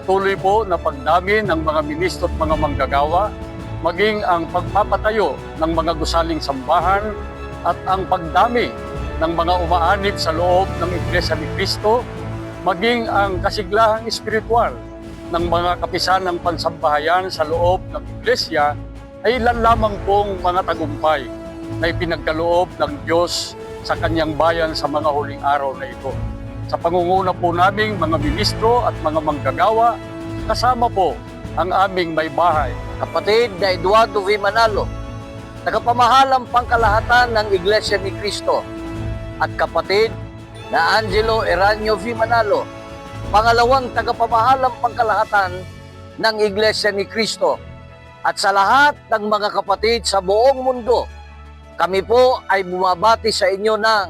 patuloy po na pagdami ng mga ministro at mga manggagawa, maging ang pagpapatayo ng mga gusaling sambahan at ang pagdami ng mga umaanib sa loob ng Iglesia ni Cristo, maging ang kasiglahang espiritual ng mga kapisanang pansambahayan sa loob ng Iglesia ay ilan lamang pong mga tagumpay na ipinagkaloob ng Diyos sa kanyang bayan sa mga huling araw na ito. Sa pangunguna po naming mga ministro at mga manggagawa, kasama po ang aming may bahay. Kapatid na Eduardo V. Manalo, tagapamahalang pangkalahatan ng Iglesia ni Cristo, at kapatid na Angelo Eranio V. Manalo, pangalawang tagapamahalang pangkalahatan ng Iglesia ni Cristo, at sa lahat ng mga kapatid sa buong mundo, kami po ay bumabati sa inyo ng